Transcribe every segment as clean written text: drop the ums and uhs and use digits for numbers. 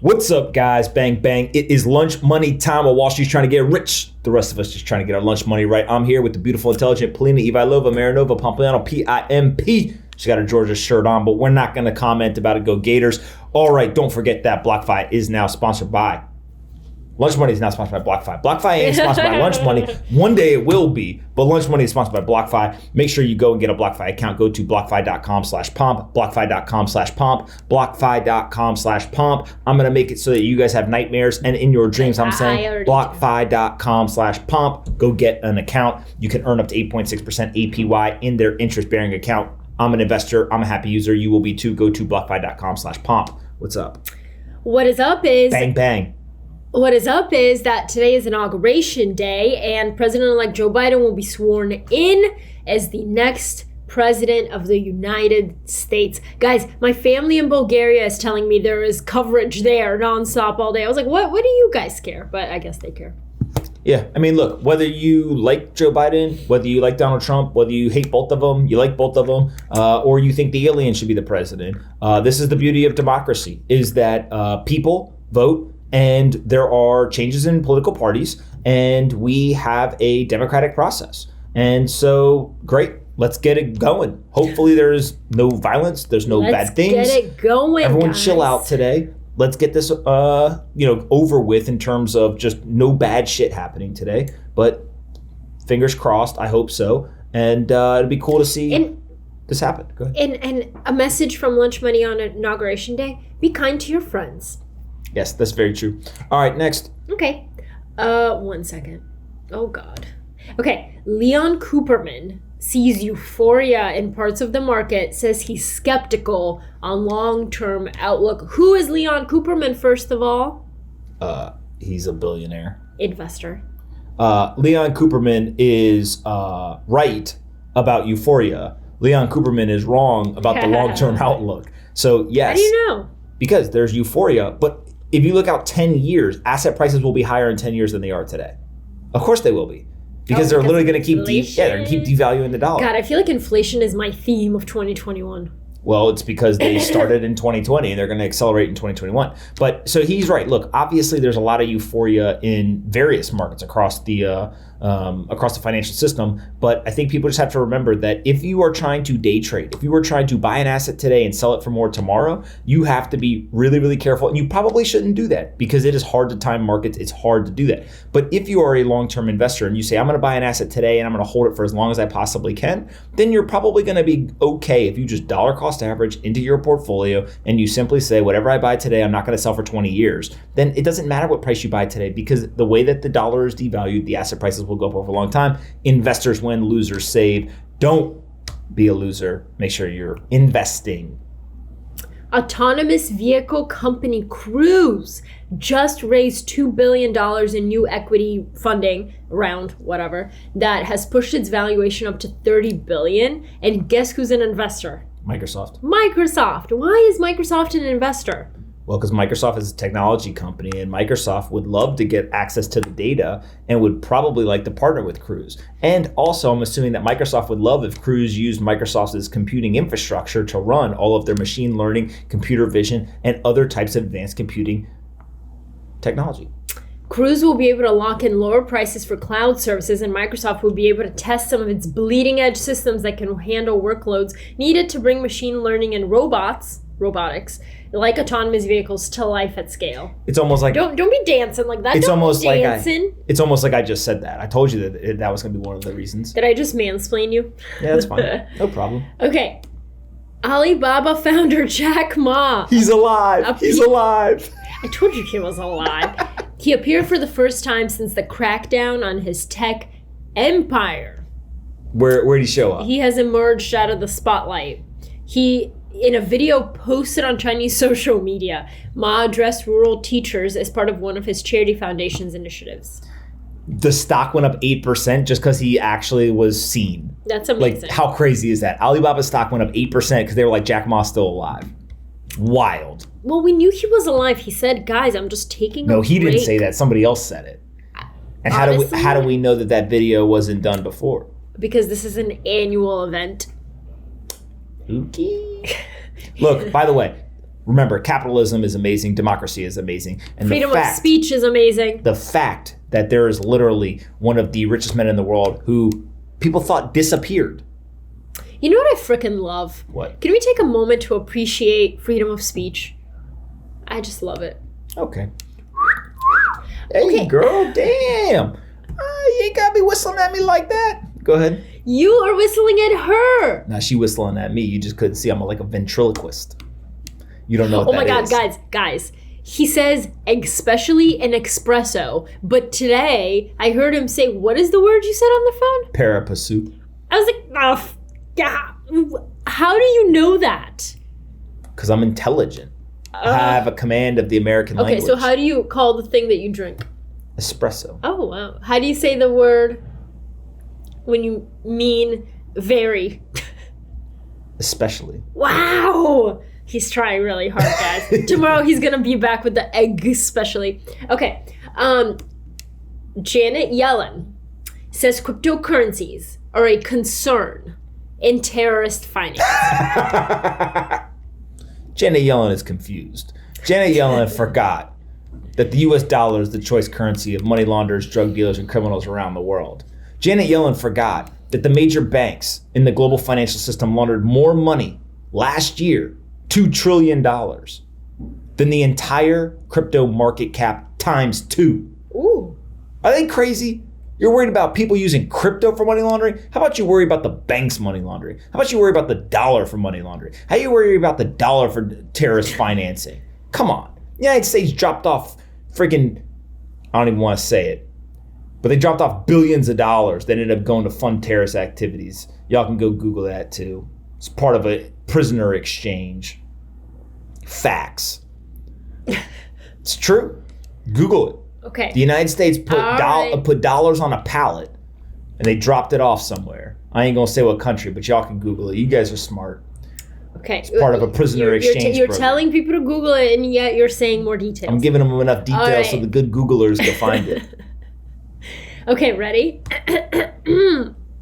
What's up, guys? Bang, bang. It is lunch money time while Wall Street's trying to get rich. The rest of us just trying to get our lunch money right. I'm here with the beautiful, intelligent Polina Marinova, Pompliano, P-I-M-P. She's got her Georgia shirt on, but we're not going to comment about it. Go Gators. All right, don't forget that BlockFi is now sponsored by... Lunch Money is not sponsored by BlockFi. BlockFi ain't sponsored by Lunch Money. One day it will be, but Lunch Money is sponsored by BlockFi. Make sure you go and get a BlockFi account. Go to blockfi.com/pomp, blockfi.com/pomp, blockfi.com/pomp. I'm going to make it so that you guys have nightmares and in your dreams, I'm saying blockfi.com/pomp. Go get an account. You can earn up to 8.6% APY in their interest-bearing account. I'm an investor. I'm a happy user. You will be too. Go to blockfi.com/pomp. What's up? What is up is... Bang, bang. What is up is that today is Inauguration Day and President-elect Joe Biden will be sworn in as the next president of the United States. Guys, my family in Bulgaria is telling me there is coverage there nonstop all day. I was like, what do you guys care? But I guess they care. Yeah, I mean, look, whether you like Joe Biden, whether you like Donald Trump, whether you hate both of them, you like both of them, or you think the alien should be the president, this is the beauty of democracy, is that people vote. And there are changes in political parties, and we have a democratic process. And so, great, let's get it going. Hopefully there's no violence, there's no bad things. Let's get it going, Everyone guys. Chill out today. Let's get this over with in terms of just no bad shit happening today. But fingers crossed, I hope so. And it'd be cool to see this happen. Go ahead. And a message from Lunch Money on Inauguration Day, be kind to your friends. Yes, that's very true. All right, next. Okay. 1 second. Oh, God. Okay. Leon Cooperman sees euphoria in parts of the market, says he's skeptical on long-term outlook. Who is Leon Cooperman, first of all? He's a billionaire. Investor. Leon Cooperman is right about euphoria. Leon Cooperman is wrong about the long-term outlook. So, yes. How do you know? Because there's euphoria, but if you look out 10 years, asset prices will be higher in 10 years than they are today. Of course they will be. Because they're literally going to keep devaluing the dollar. God, I feel like inflation is my theme of 2021. Well, it's because they started in 2020 and they're going to accelerate in 2021. But so he's right. Look, obviously there's a lot of euphoria in various markets across the financial system. But I think people just have to remember that if you are trying to day trade, if you are trying to buy an asset today and sell it for more tomorrow, you have to be really, really careful. And you probably shouldn't do that because it is hard to time markets. It's hard to do that. But if you are a long-term investor and you say, I'm going to buy an asset today and I'm going to hold it for as long as I possibly can, then you're probably going to be okay if you just dollar cost average into your portfolio and you simply say, whatever I buy today, I'm not going to sell for 20 years. Then it doesn't matter what price you buy today because the way that the dollar is devalued, the asset prices will go up over a long time. Investors win, losers save. Don't be a loser. Make sure you're investing. Autonomous vehicle company Cruise just raised $2 billion in new equity funding, around whatever, that has pushed its valuation up to $30 billion. And guess who's an investor? Microsoft. Microsoft. Why is Microsoft an investor? Well, because Microsoft is a technology company and Microsoft would love to get access to the data and would probably like to partner with Cruise. And also, I'm assuming that Microsoft would love if Cruise used Microsoft's computing infrastructure to run all of their machine learning, computer vision, and other types of advanced computing technology. Cruise will be able to lock in lower prices for cloud services, and Microsoft will be able to test some of its bleeding-edge systems that can handle workloads needed to bring machine learning and robotics, like autonomous vehicles, to life at scale. It's almost like don't be dancing like that. It's almost like it's almost like I just said that. I told you that was going to be one of the reasons. Did I just mansplain you? Yeah, that's fine. No problem. Okay. Alibaba founder Jack Ma. He's alive. He's alive. I told you he was alive. He appeared for the first time since the crackdown on his tech empire. Where did he show up? He has emerged out of the spotlight. In a video posted on Chinese social media, Ma addressed rural teachers as part of one of his charity foundation's initiatives. The stock went up 8% just because he actually was seen. That's amazing. Like, how crazy is that? Alibaba's stock went up 8% because they were like, Jack Ma's still alive. Wild. Well, we knew he was alive. He said, guys, I'm just taking a break. No, he didn't say that. Somebody else said it. And honestly, how do we know that video wasn't done before? Because this is an annual event. Ookie. Look, by the way, Remember, capitalism is amazing, democracy is amazing, and freedom of speech is amazing. The fact that there is literally one of the richest men in the world who people thought disappeared. You know what I freaking love? What? Can we take a moment to appreciate freedom of speech? I just love it. Okay. Hey, girl, damn. You ain't got to be whistling at me like that. Go ahead. You are whistling at her. Now, she whistling at me. You just couldn't see. I'm like a ventriloquist. You don't know what that is. Oh my God, guys. He says especially an espresso. But today, I heard him say, what is the word you said on the phone? Parapasuit. I was like, oh, God. How do you know that? Because I'm intelligent. I have a command of the American language. Okay, so how do you call the thing that you drink? Espresso. Oh, wow. How do you say the word when you mean very? Especially. Wow. He's trying really hard, guys. Tomorrow he's going to be back with the egg especially. Okay. Janet Yellen says cryptocurrencies are a concern in terrorist finance. Janet Yellen is confused. Janet Yellen forgot that the U.S. dollar is the choice currency of money launderers, drug dealers, and criminals around the world. Janet Yellen forgot that the major banks in the global financial system laundered more money last year, $2 trillion, than the entire crypto market cap times 2. Ooh. Are they crazy? You're worried about people using crypto for money laundering? How about you worry about the bank's money laundering? How about you worry about the dollar for money laundering? How you worry about the dollar for terrorist financing? Come on. The United States dropped off freaking, I don't even want to say it, but they dropped off billions of dollars that ended up going to fund terrorist activities. Y'all can go Google that too. It's part of a prisoner exchange. Facts. It's true. Google it. Okay. The United States put dollars on a pallet and they dropped it off somewhere. I ain't gonna say what country, but y'all can Google it. You guys are smart. Okay. It's part of a prisoner exchange You're program. telling people to Google it, and yet you're saying more details. I'm giving them enough details so the good Googlers can find it. Okay, ready?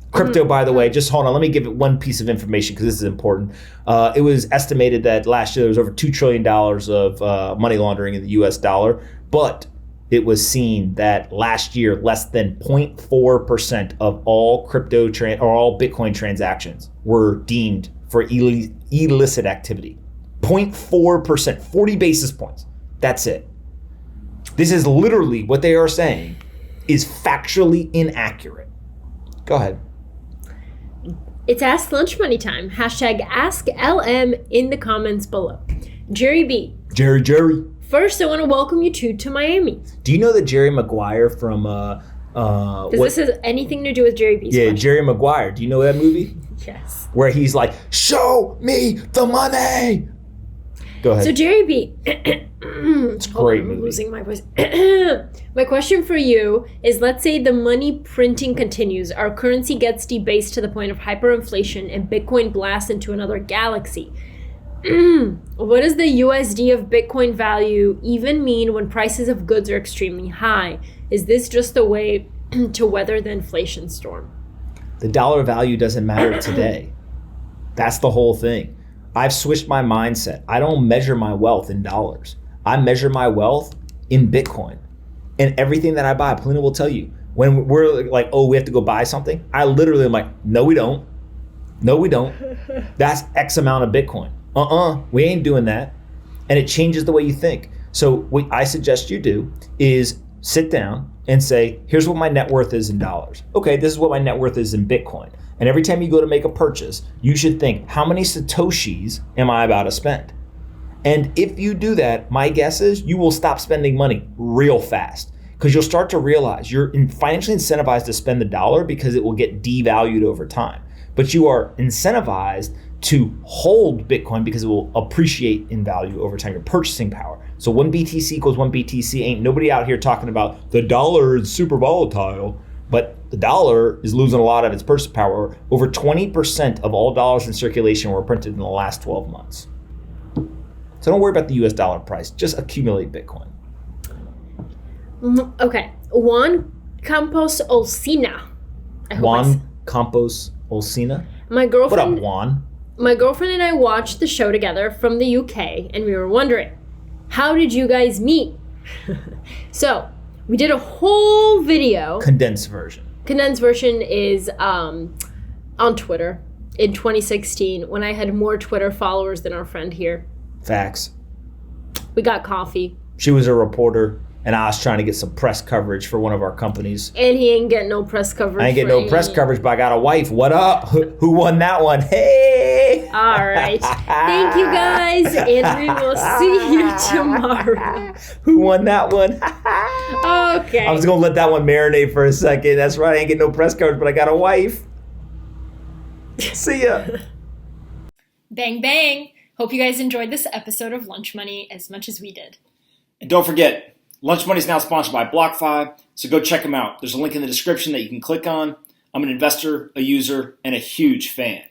Crypto, by the way, just hold on. Let me give it one piece of information because this is important. It was estimated that last year there was over $2 trillion of money laundering in the U.S. dollar, but it was seen that last year less than 0.4% of all all Bitcoin transactions were deemed for illicit activity. 0.4%, 40 basis points. That's it. This is literally what they are saying is factually inaccurate. Go ahead. It's Ask Lunch Money time. Hashtag AskLM in the comments below. Jerry B. Jerry. First, I want to welcome you to Miami. Do you know that Jerry Maguire from This has anything to do with Jerry B's question? Jerry Maguire. Do you know that movie? Yes. Where he's like, show me the money. Go ahead. So Jerry B. It's a great movie. I'm losing my voice. My question for you is, let's say the money printing continues, our currency gets debased to the point of hyperinflation, and Bitcoin blasts into another galaxy. What does the USD of Bitcoin value even mean when prices of goods are extremely high? Is this just a way to weather the inflation storm? The dollar value doesn't matter today. That's the whole thing. I've switched my mindset. I don't measure my wealth in dollars. I measure my wealth in Bitcoin. And everything that I buy, Polina will tell you, when we're like, oh, we have to go buy something, I literally am like, no, we don't. No, we don't. That's X amount of Bitcoin. We ain't doing that. And it changes the way you think. So what I suggest you do is sit down and say, here's what my net worth is in dollars. Okay, this is what my net worth is in Bitcoin. And every time you go to make a purchase, you should think, how many Satoshis am I about to spend? And if you do that, my guess is you will stop spending money real fast, because you'll start to realize you're financially incentivized to spend the dollar because it will get devalued over time. But you are incentivized to hold Bitcoin because it will appreciate in value over time, your purchasing power. So 1 BTC equals 1 BTC. Ain't nobody out here talking about the dollar is super volatile, but the dollar is losing a lot of its purchasing power. Over 20% of all dollars in circulation were printed in the last 12 months. So don't worry about the US dollar price, just accumulate Bitcoin. Okay, Juan Campos Olcina. Juan Campos Olcina? My girlfriend. What up, Juan? my girlfriend and I watched the show together from the UK, and we were wondering, how did you guys meet? So, we did a whole video. Condensed version. Condensed version is on Twitter in 2016 when I had more Twitter followers than our friend here. Facts. We got coffee. She was a reporter, and I was trying to get some press coverage for one of our companies. And he ain't getting no press coverage. I ain't getting no press coverage, but I got a wife. What up? Who won that one? Hey! All right. Thank you, guys, and we will see you tomorrow. Who won that one? Okay. I was going to let that one marinate for a second. That's right. I ain't getting no press coverage, but I got a wife. See ya. Bang, bang. Hope you guys enjoyed this episode of Lunch Money as much as we did. And don't forget, Lunch Money is now sponsored by BlockFi, so go check them out. There's a link in the description that you can click on. I'm an investor, a user, and a huge fan.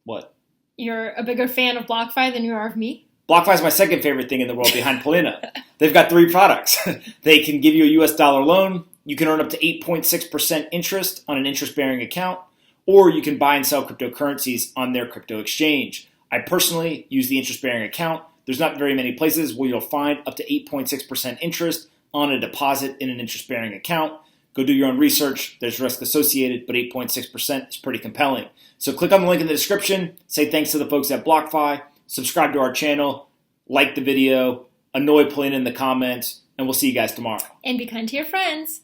What? You're a bigger fan of BlockFi than you are of me? BlockFi is my second favorite thing in the world behind Polina. They've got 3 products. They can give you a US dollar loan. You can earn up to 8.6% interest on an interest-bearing account, or you can buy and sell cryptocurrencies on their crypto exchange. I personally use the interest-bearing account. There's not very many places where you'll find up to 8.6% interest on a deposit in an interest-bearing account. Go do your own research. There's risk associated, but 8.6% is pretty compelling. So click on the link in the description. Say thanks to the folks at BlockFi. Subscribe to our channel. Like the video. Annoy Polina in the comments. And we'll see you guys tomorrow. And be kind to your friends.